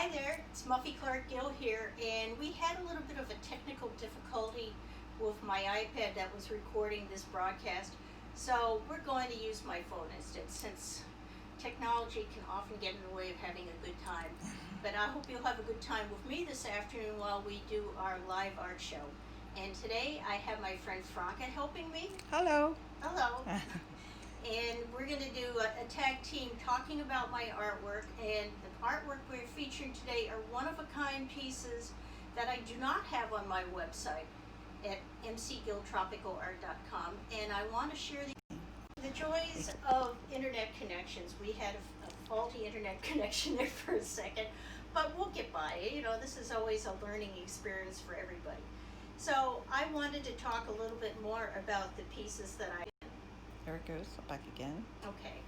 Hi there, it's Muffy Clark Gill here, and we had a little bit of a technical difficulty with my iPad that was recording this broadcast, so we're going to use my phone instead, since technology can often get in the way of having a good time. But I hope you'll have a good time with me this afternoon while we do our live art show. And today I have my friend Franca helping me. Hello. Hello. And we're going to do a tag team talking about my artwork, and the artwork we're featuring today are one-of-a-kind pieces that I do not have on my website at mcgilltropicalart.com, and I want to share the joys of internet connections. We had a faulty internet connection there for a second, but we'll get by. You know, this is always a learning experience for everybody. So I wanted to talk a little bit more about the pieces that There it goes, back again. Okay,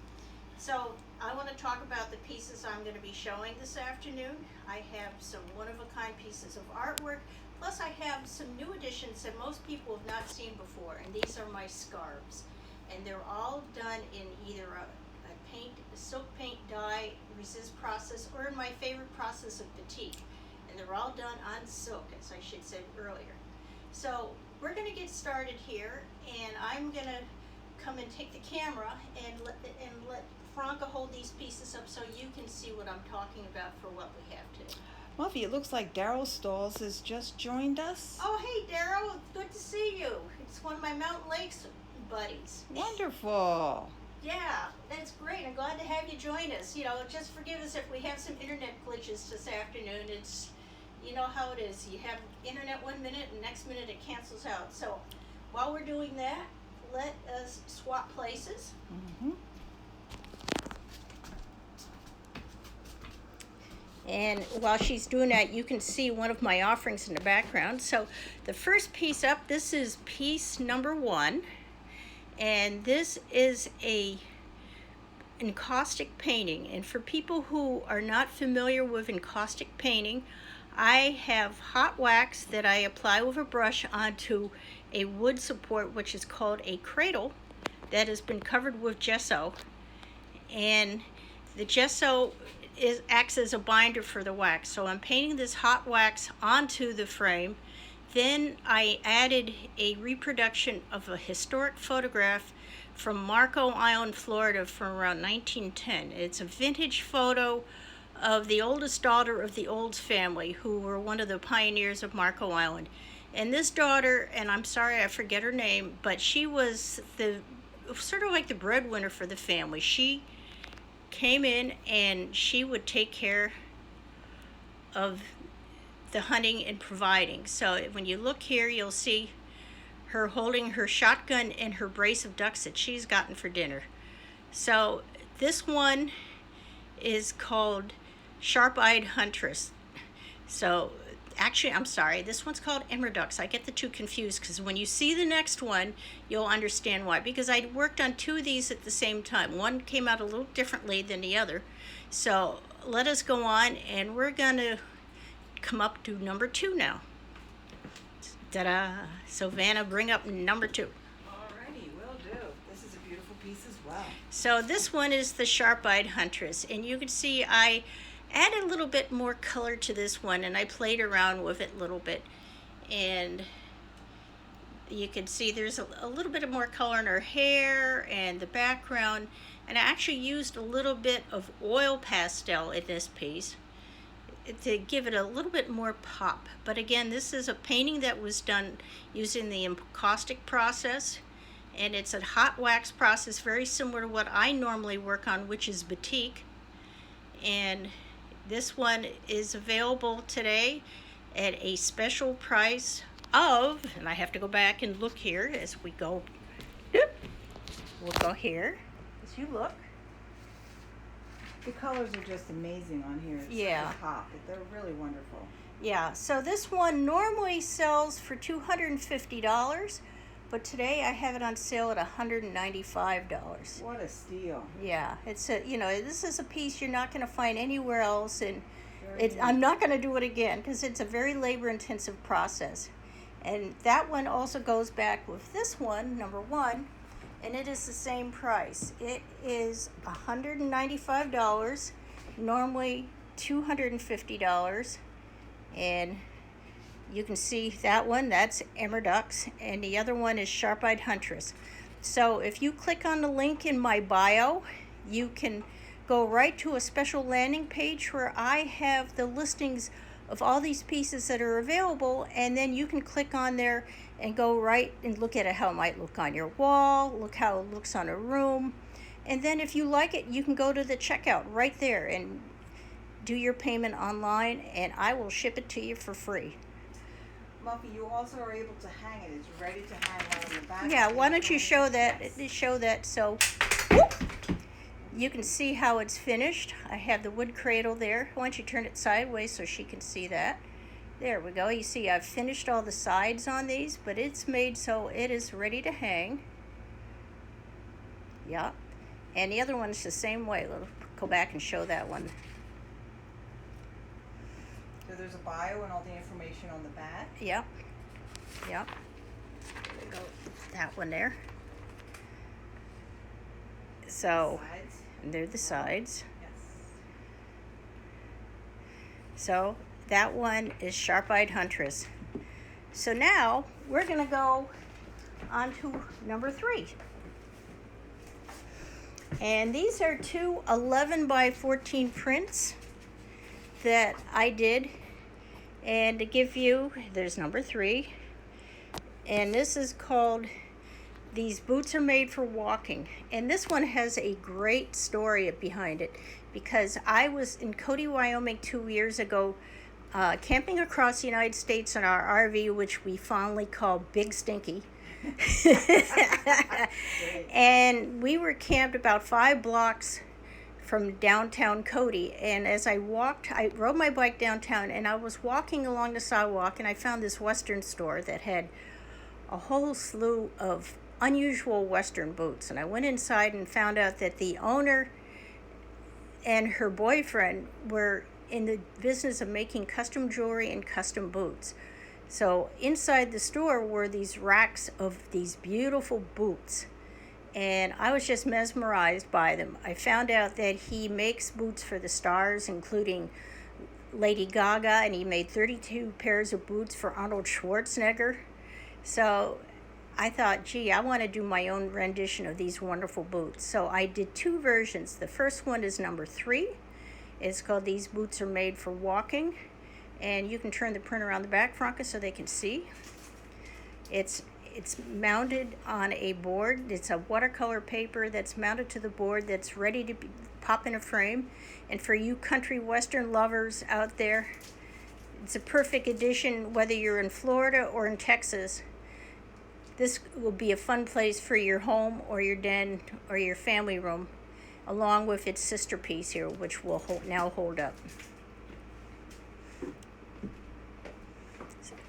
so I want to talk about the pieces I'm going to be showing this afternoon. I have some one-of-a-kind pieces of artwork, plus I have some new additions that most people have not seen before, and these are my scarves. And they're all done in either a silk paint dye resist process, or in my favorite process of batik. And they're all done on silk, as I should said earlier. So we're going to get started here, and I'm going to come and take the camera and let Franca hold these pieces up so you can see what I'm talking about for what we have today. Muffy, it looks like Daryl Stalls has just joined us. Oh, hey, Daryl. Good to see you. It's one of my Mountain Lakes buddies. Wonderful. Yeah, that's great. I'm glad to have you join us. You know, just forgive us if we have some internet glitches this afternoon. It's, you know how it is. You have internet 1 minute and next minute it cancels out. So while we're doing that, let us swap places. Mm-hmm. And while she's doing that, you can see one of my offerings in the background. So the first piece up, this is piece number 1. And this is a encaustic painting. And for people who are not familiar with encaustic painting, I have hot wax that I apply with a brush onto a wood support, which is called a cradle, that has been covered with gesso. And the gesso acts as a binder for the wax. So I'm painting this hot wax onto the frame. Then I added a reproduction of a historic photograph from Marco Island, Florida from around 1910. It's a vintage photo of the oldest daughter of the Olds family, who were one of the pioneers of Marco Island. And this daughter, and I'm sorry I forget her name, but she was sort of like the breadwinner for the family. She came in and she would take care of the hunting and providing. So when you look here, you'll see her holding her shotgun and her brace of ducks that she's gotten for dinner. So this one is called Sharp-Eyed Huntress. So actually, I'm sorry, this one's called Emerald Ducks. I get the two confused because when you see the next one, you'll understand why. Because I worked on two of these at the same time. One came out a little differently than the other. So let us go on, and we're going to come up to number 2 now. Ta-da! So Vanna, bring up number 2. Alrighty, will do. This is a beautiful piece as well. So this one is the Sharp-Eyed Huntress, and you can see I added a little bit more color to this one, and I played around with it a little bit, and you can see there's a little bit of more color in her hair and the background, and I actually used a little bit of oil pastel in this piece to give it a little bit more pop. But again, this is a painting that was done using the encaustic process, and it's a hot wax process very similar to what I normally work on, which is batik. And this one is available today at a special price of, and I have to go back and look here as we go. We'll go here as you look. The colors are just amazing on here. It's Yeah. so pop. They're really wonderful. Yeah, so this one normally sells for $250, but today I have it on sale at $195. What a steal. Yeah, it's a, you know, this is a piece you're not going to find anywhere else, and Very I'm not going to do it again because it's a very labor-intensive process. And that one also goes back with this one, number 1, and it is the same price. It is $195. Normally $250. And you can see that one, that's Emerdux, and the other one is Sharp-Eyed Huntress. So if you click on the link in my bio, you can go right to a special landing page where I have the listings of all these pieces that are available, and then you can click on there and go right and look at it, how it might look on your wall, look how it looks on a room, and then if you like it, you can go to the checkout right there and do your payment online, and I will ship it to you for free. Muffy, you also are able to hang it. It's ready to hang right on the back. Yeah, why don't you show that? Show that so whoop, you can see how it's finished. I have the wood cradle there. Why don't you turn it sideways so she can see that? There we go. You see I've finished all the sides on these, but it's made so it is ready to hang. Yeah, and the other one's the same way. Let's go back and show that one. So there's a bio and all the information on the back. Yep. Yep. There we go. That one there. So, Sides. they're the sides. Yes. So, that one is Sharp-Eyed Huntress. So now, we're going to go on to number 3. And these are two 11 by 14 prints that I did. And to give you, there's number 3. And this is called These Boots Are Made for Walking. And this one has a great story behind it, because I was in Cody, Wyoming 2 years ago, camping across the United States in our RV, which we fondly call Big Stinky. And we were camped about 5 blocks from downtown Cody, and as I walked, I rode my bike downtown, and I was walking along the sidewalk, and I found this Western store that had a whole slew of unusual Western boots. And I went inside and found out that the owner and her boyfriend were in the business of making custom jewelry and custom boots. So inside the store were these racks of these beautiful boots, and I was just mesmerized by them. I found out that he makes boots for the stars, including Lady Gaga, and he made 32 pairs of boots for Arnold Schwarzenegger. So I thought, gee, I want to do my own rendition of these wonderful boots. So I did 2 versions. The first one is number 3. It's called These Boots Are Made for Walking. And you can turn the print around the back, Franca, so they can see. It's mounted on a board. It's a watercolor paper that's mounted to the board that's ready to pop in a frame. And for you country western lovers out there, it's a perfect addition whether you're in Florida or in Texas. This will be a fun place for your home or your den or your family room, along with its sister piece here, which will now hold up.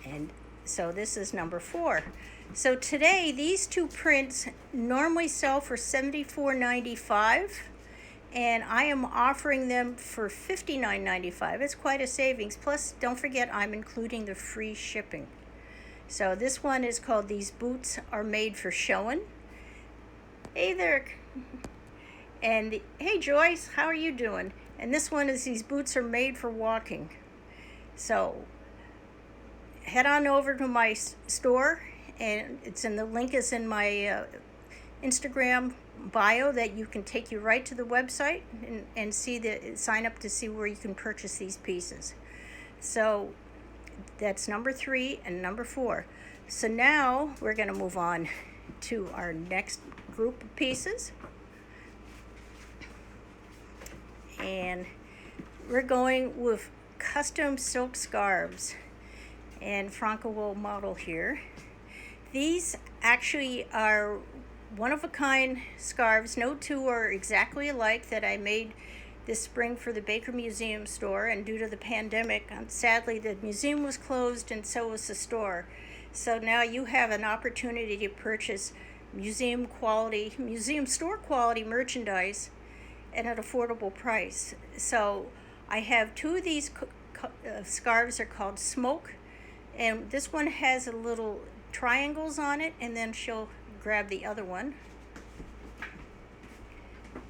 And so this is number 4. So today, these 2 prints normally sell for $74.95, and I am offering them for $59.95. It's quite a savings. Plus, don't forget, I'm including the free shipping. So this one is called These Boots Are Made for Showing. Hey there. And hey Joyce, how are you doing? And this one is These Boots Are Made for Walking. So head on over to my store, and the link is in my Instagram bio, that you can take you right to the website and sign up to see where you can purchase these pieces. So that's number 3 and number 4. So now we're going to move on to our next group of pieces. And we're going with custom silk scarves. And Franca will model here. These actually are one-of-a-kind scarves. No 2 are exactly alike, that I made this spring for the Baker Museum store, and due to the pandemic, sadly the museum was closed and so was the store. So now you have an opportunity to purchase museum store quality merchandise at an affordable price. So I have 2 of these scarves. Are called Smoke, and this one has a little triangles on it, and then she'll grab the other one.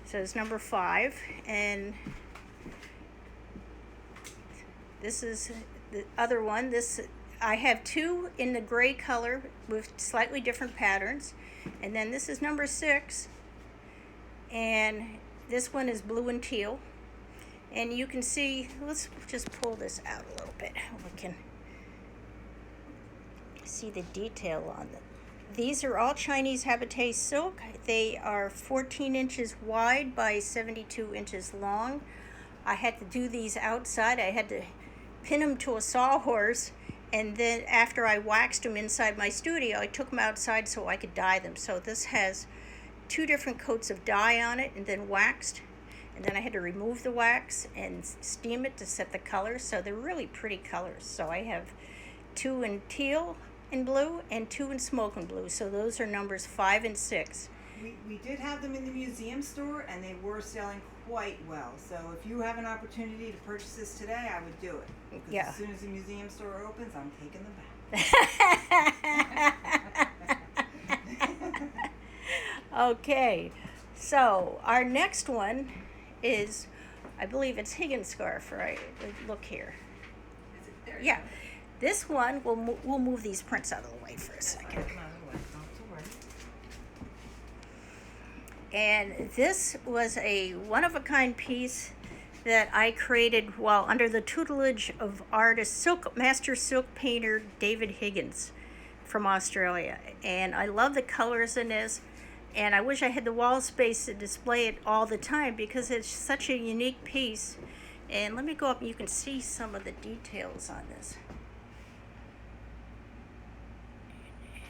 So it's number 5, and This is the other one. I have two in the gray color with slightly different patterns. And then this is number 6. And this one is blue and teal. And you can see, let's just pull this out a little bit. We can see the detail on them. These are all Chinese habité silk. They are 14 inches wide by 72 inches long. I had to do these outside. I had to pin them to a sawhorse, and then after I waxed them inside my studio, I took them outside so I could dye them. So this has 2 different coats of dye on it and then waxed. And then I had to remove the wax and steam it to set the colors. So they're really pretty colors. So I have 2 in teal and blue and 2 in smoke and blue. So those are numbers 5 and 6. We did have them in the museum store, and they were selling quite well. So if you have an opportunity to purchase this today, I would do it. Because Yeah. as soon as the museum store opens, I'm taking them back. Okay, so our next one is, I believe it's Higgins scarf, right? Look here. Is it there? Yeah, this one, we'll move these prints out of the way for a That's fine. second. Come on, don't worry. And this was a one-of-a-kind piece that I created while under the tutelage of master silk painter David Higgins from Australia. And I love the colors in this, and I wish I had the wall space to display it all the time because it's such a unique piece. And let me go up and you can see some of the details on this.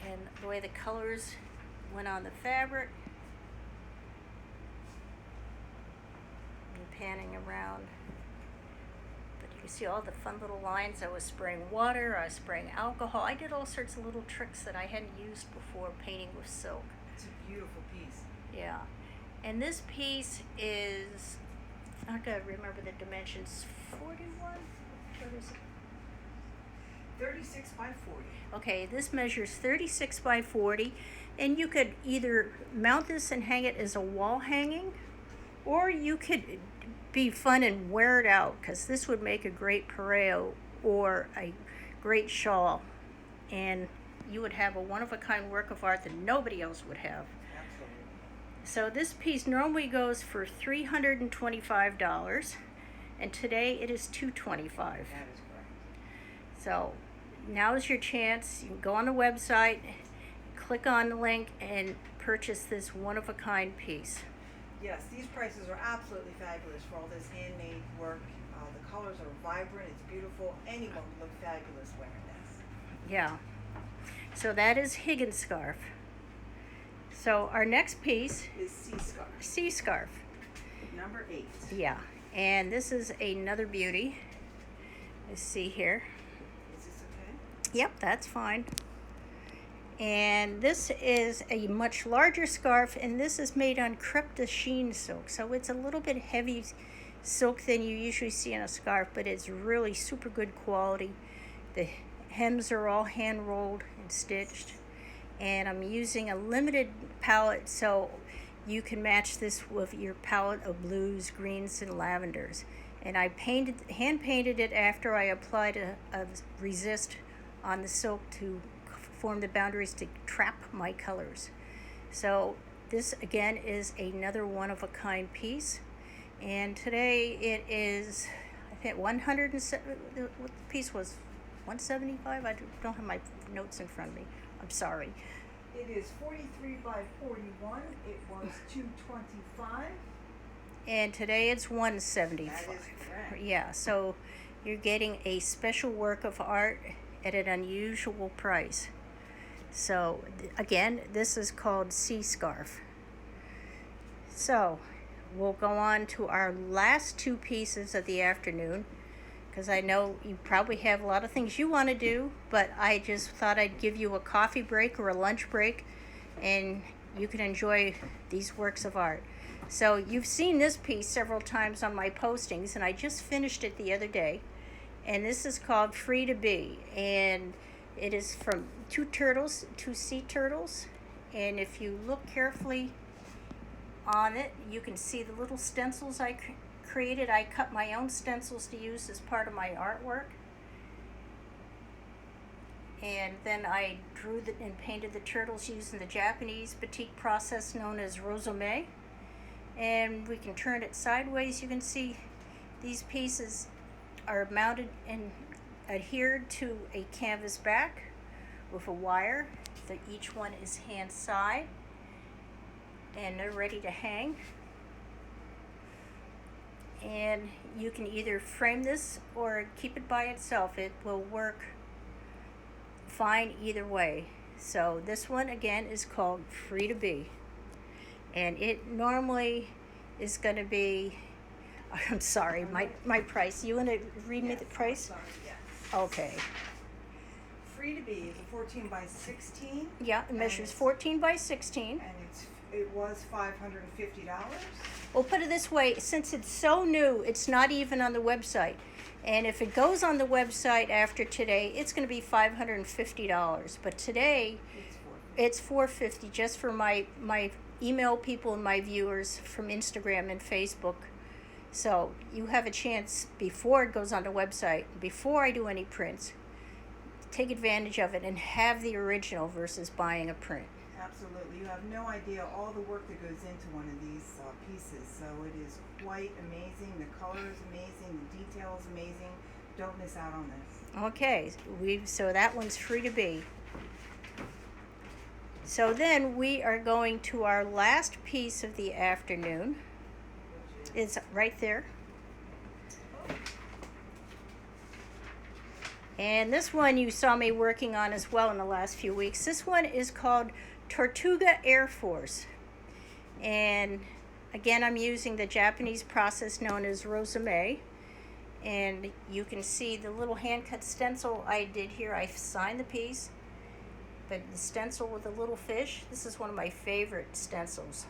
And the way the colors went on the fabric. Panning around, but you can see all the fun little lines. I was spraying water, I was spraying alcohol. I did all sorts of little tricks that I hadn't used before painting with silk. It's a beautiful piece. Yeah, and this piece is, I gotta remember the dimensions, 41? What is it? 36 by 40. Okay, this measures 36 by 40, and you could either mount this and hang it as a wall hanging, or you could be fun and wear it out, because this would make a great pareo or a great shawl, and you would have a one-of-a-kind work of art that nobody else would have. Absolutely. So this piece normally goes for $325, and today it is $225. That is correct. So now's your chance. You can go on the website, click on the link, and purchase this one-of-a-kind piece. Yes, these prices are absolutely fabulous for all this handmade work. The colors are vibrant, it's beautiful. Anyone would look fabulous wearing this. Yeah. So that is Higgins scarf. So our next piece, Is sea scarf, sea scarf. number 8. Yeah. And this is another beauty. Let's see here. Is this okay? Yep, that's fine. And this is a much larger scarf, and this is made on crepe de chine silk. So it's a little bit heavy silk than you usually see in a scarf, but it's really super good quality. The hems are all hand rolled and stitched. And I'm using a limited palette, so you can match this with your palette of blues, greens, and lavenders. And I hand painted it after I applied a resist on the silk to form the boundaries to trap my colors. So this again is another one-of-a-kind piece, and today it is, I think, 107. What the piece was, 175. I don't have my notes in front of me. I'm sorry. It is 43 by 41. It was $225. And today it's 175. That is correct. Yeah, so you're getting a special work of art at an unusual price. So again, this is called Sea Scarf. So we'll go on to our last 2 pieces of the afternoon, because I know you probably have a lot of things you want to do, but I just thought I'd give you a coffee break or a lunch break, and you can enjoy these works of art. So you've seen this piece several times on my postings, and I just finished it the other day, and this is called Free to Be, and it is from 2 sea turtles, and if you look carefully on it, you can see the little stencils I created. I cut my own stencils to use as part of my artwork. And then I drew and painted the turtles using the Japanese batik process known as rosome. And we can turn it sideways. You can see these pieces are mounted and adhered to a canvas back with a wire. Each one is hand side, and they're ready to hang. And you can either frame this or keep it by itself. It will work fine either way. So this one again is called Free to Be, and it normally is going to be, I'm sorry, my price. You want to read me the price? Sorry, yes. Okay. Free to Be is a 14 by 16. Yeah, it measures 14 by 16. And it was $550. We'll put it this way, since it's so new, it's not even on the website. And if it goes on the website after today, it's going to be $550. But today, it's $450 just for my email people and my viewers from Instagram and Facebook. So you have a chance before it goes on the website, before I do any prints, take advantage of it and have the original versus buying a print. Absolutely. You have no idea all the work that goes into one of these pieces. So it is quite amazing. The color is amazing. The detail is amazing. Don't miss out on this. Okay, so that one's Free to Be. So then we are going to our last piece of the afternoon. It's right there. And this one you saw me working on as well in the last few weeks. This one is called Tortuga Air Force. And again, I'm using the Japanese process known as rosome. And you can see the little hand-cut stencil I did here. I signed the piece, but the stencil with the little fish, this is one of my favorite stencils.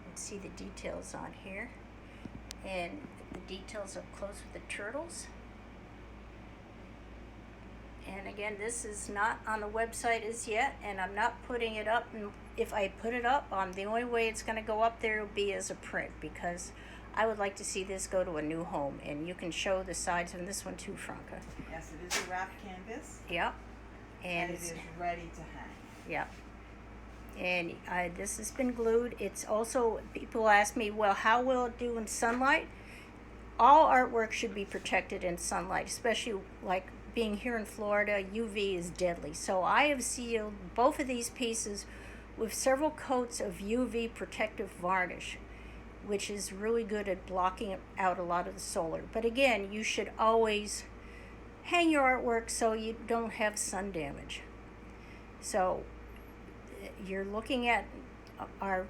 You can see the details on here. And the details up close with the turtles. And again, this is not on the website as yet, and I'm not putting it up. And if I put it up, the only way it's going to go up there will be as a print, because I would like to see this go to a new home. And you can show the sides of this one too, Franca. Yes, it is a wrapped canvas. Yep. And it is ready to hang. Yep. And this has been glued. It's also, people ask me, well, how will it do in sunlight? All artwork should be protected in sunlight, especially like being here in Florida, UV is deadly. So I have sealed both of these pieces with several coats of UV protective varnish, which is really good at blocking out a lot of the solar. But again, you should always hang your artwork so you don't have sun damage. So you're looking at our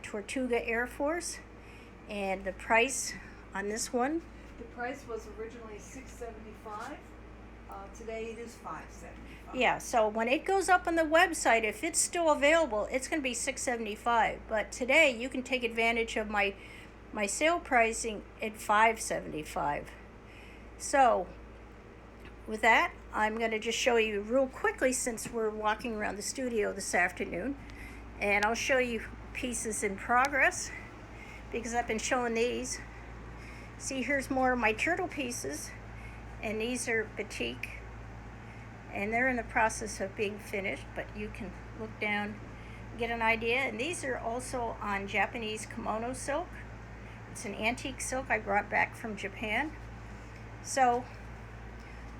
Tortuga Air Force, and the price on this one, the price was originally $675. Today it is $575. Yeah, so when it goes up on the website, if it's still available, it's going to be $675. But today you can take advantage of my sale pricing at $575. So with that, I'm going to just show you real quickly, since we're walking around the studio this afternoon, and I'll show you pieces in progress because I've been showing these. See, here's more of my turtle pieces, and these are batik, and they're in the process of being finished, but you can look down, get an idea. And these are also on Japanese kimono silk. It's an antique silk I brought back from Japan. So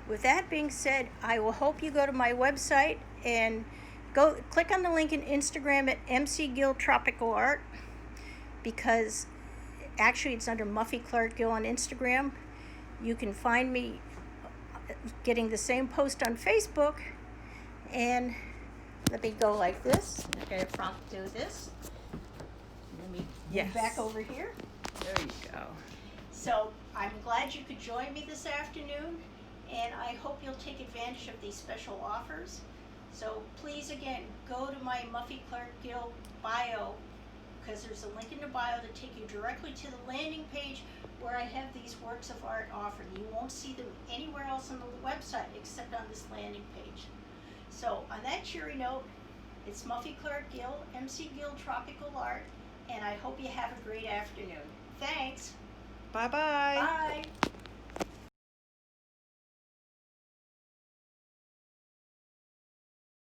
with that being said, I will hope you go to my website and go click on the link in Instagram at MC Gill Tropical Art, because actually it's under Muffy Clark Gill on Instagram. You can find me getting the same post on Facebook. And let me go like this. Okay, Frank, do this. Let me move back over here. There you go. So I'm glad you could join me this afternoon, and I hope you'll take advantage of these special offers. So please, again, go to my Muffy Clark Gill bio, because there's a link in the bio to take you directly to the landing page where I have these works of art offered. You won't see them anywhere else on the website except on this landing page. So on that cheery note, it's Muffy Clark Gill, MC Gill Tropical Art, and I hope you have a great afternoon. Thanks. Bye-bye. Bye.